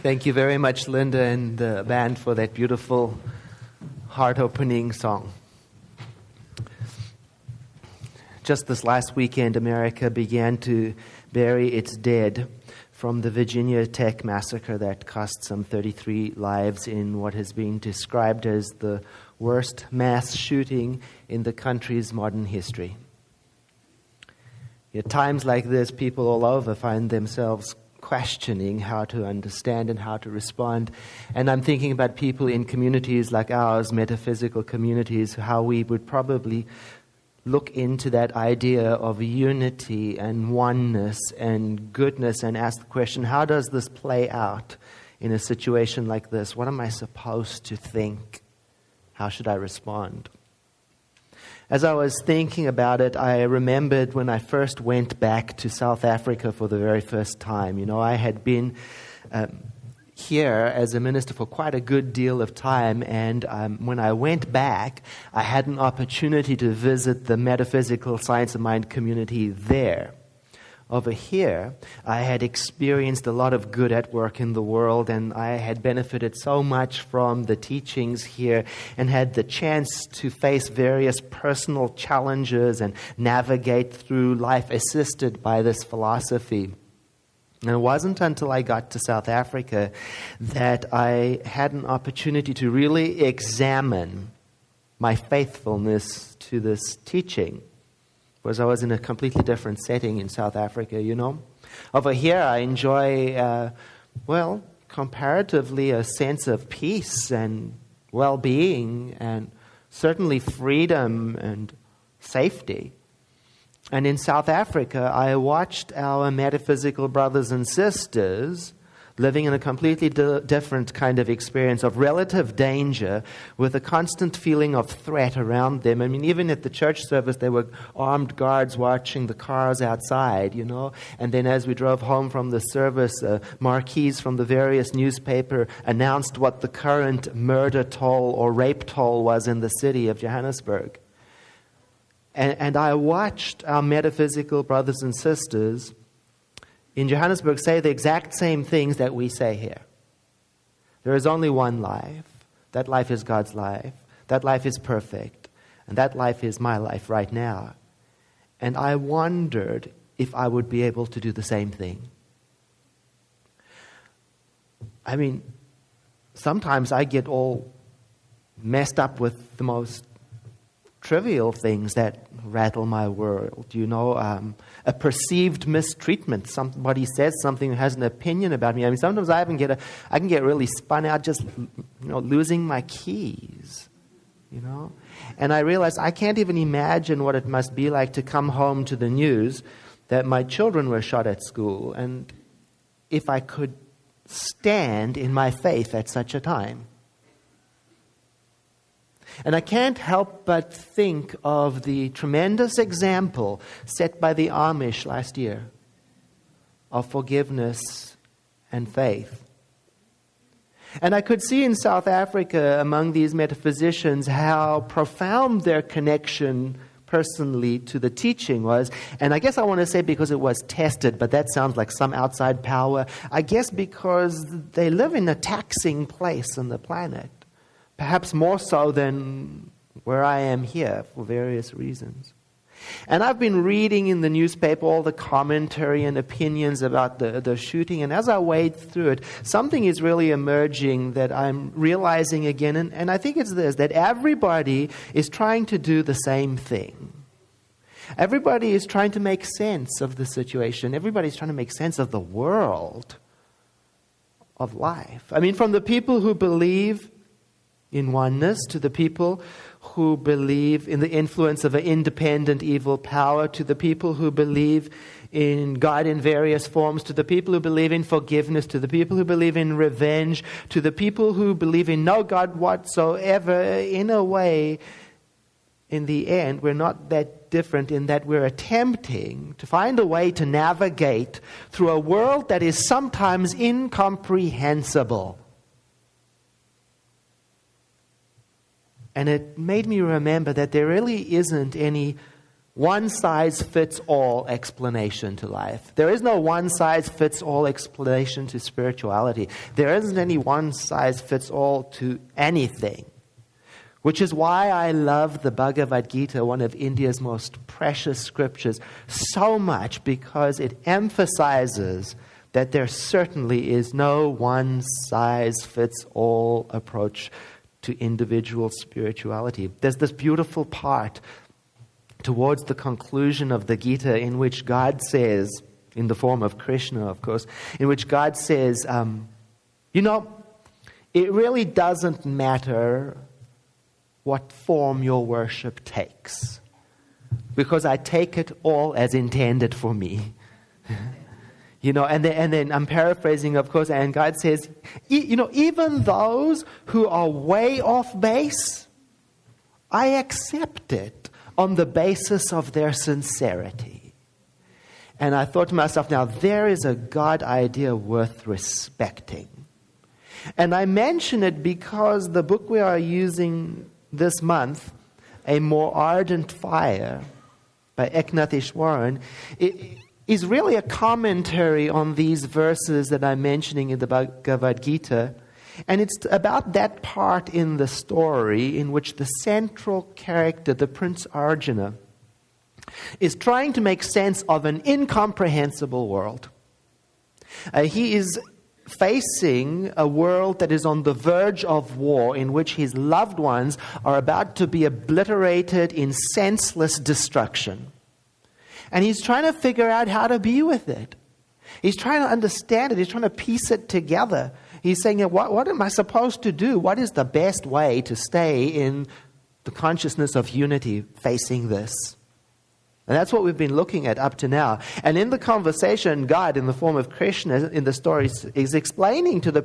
Thank you very much, Linda and the band, for that beautiful heart-opening song. Just this last weekend, America began to bury its dead from the Virginia Tech massacre that cost some 33 lives in what has been described as the worst mass shooting in the country's modern history. At times like this, people all over find themselves questioning how to understand and how to respond. And I'm thinking about people in communities like ours, metaphysical communities, how we would probably look into that idea of unity and oneness and goodness and ask the question, how does this play out in a situation like this? What am I supposed to think? How should I respond? As I was thinking about it, I remembered when I first went back to South Africa for the very first time. You know, I had been here as a minister for quite a good deal of time, and when I went back, I had an opportunity to visit the metaphysical science of mind community there. Over here, I had experienced a lot of good at work in the world, and I had benefited so much from the teachings here and had the chance to face various personal challenges and navigate through life assisted by this philosophy. And it wasn't until I got to South Africa that I had an opportunity to really examine my faithfulness to this teaching. Because I was in a completely different setting in South Africa, you know. Over here I enjoy, comparatively a sense of peace and well-being and certainly freedom and safety. And in South Africa, I watched our metaphysical brothers and sisters living in a completely different kind of experience of relative danger with a constant feeling of threat around them. I mean, even at the church service, there were armed guards watching the cars outside, you know. And then as we drove home from the service, marquees from the various newspapers announced what the current murder toll or rape toll was in the city of Johannesburg. And I watched our metaphysical brothers and sisters in Johannesburg say the exact same things that we say here. There is only one life. That life is God's life. That life is perfect. And that life is my life right now. And I wondered if I would be able to do the same thing. I mean, sometimes I get all messed up with the most trivial things that rattle my world, you know, a perceived mistreatment. Somebody says something who has an opinion about me. I mean, sometimes I can get really spun out just, losing my keys, you know. And I realized I can't even imagine what it must be like to come home to the news that my children were shot at school, and if I could stand in my faith at such a time. And I can't help but think of the tremendous example set by the Amish last year of forgiveness and faith. And I could see in South Africa among these metaphysicians how profound their connection personally to the teaching was. And I guess I want to say because it was tested, but that sounds like some outside power. I guess because they live in a taxing place on the planet. Perhaps more so than where I am here for various reasons. And I've been reading in the newspaper all the commentary and opinions about the shooting. And as I wade through it, something is really emerging that I'm realizing again. And I think it's this, that everybody is trying to do the same thing. Everybody is trying to make sense of the situation. Everybody's trying to make sense of the world, of life. I mean, from the people who believe in oneness, to the people who believe in the influence of an independent evil power, to the people who believe in God in various forms, to the people who believe in forgiveness, to the people who believe in revenge, to the people who believe in no God whatsoever. In a way, in the end, we're not that different in that we're attempting to find a way to navigate through a world that is sometimes incomprehensible. And it made me remember that there really isn't any one-size-fits-all explanation to life. There is no one-size-fits-all explanation to spirituality. There isn't any one-size-fits-all to anything. Which is why I love the Bhagavad Gita, one of India's most precious scriptures, so much, because it emphasizes that there certainly is no one-size-fits-all approach to individual spirituality. There's this beautiful part towards the conclusion of the Gita in which God says, in the form of Krishna, of course, in which God says, it really doesn't matter what form your worship takes, because I take it all as intended for me. And then I'm paraphrasing, of course, and God says, even those who are way off base, I accept it on the basis of their sincerity. And I thought to myself, now there is a God idea worth respecting. And I mention it because the book we are using this month, A More Ardent Fire by Eknath Easwaran, is really a commentary on these verses that I'm mentioning in the Bhagavad Gita. And it's about that part in the story in which the central character, the Prince Arjuna, is trying to make sense of an incomprehensible world. He is facing a world that is on the verge of war, in which his loved ones are about to be obliterated in senseless destruction. And he's trying to figure out how to be with it. He's trying to understand it. He's trying to piece it together. He's saying, what am I supposed to do? What is the best way to stay in the consciousness of unity facing this? And that's what we've been looking at up to now. And in the conversation, God, in the form of Krishna, in the stories, is explaining to the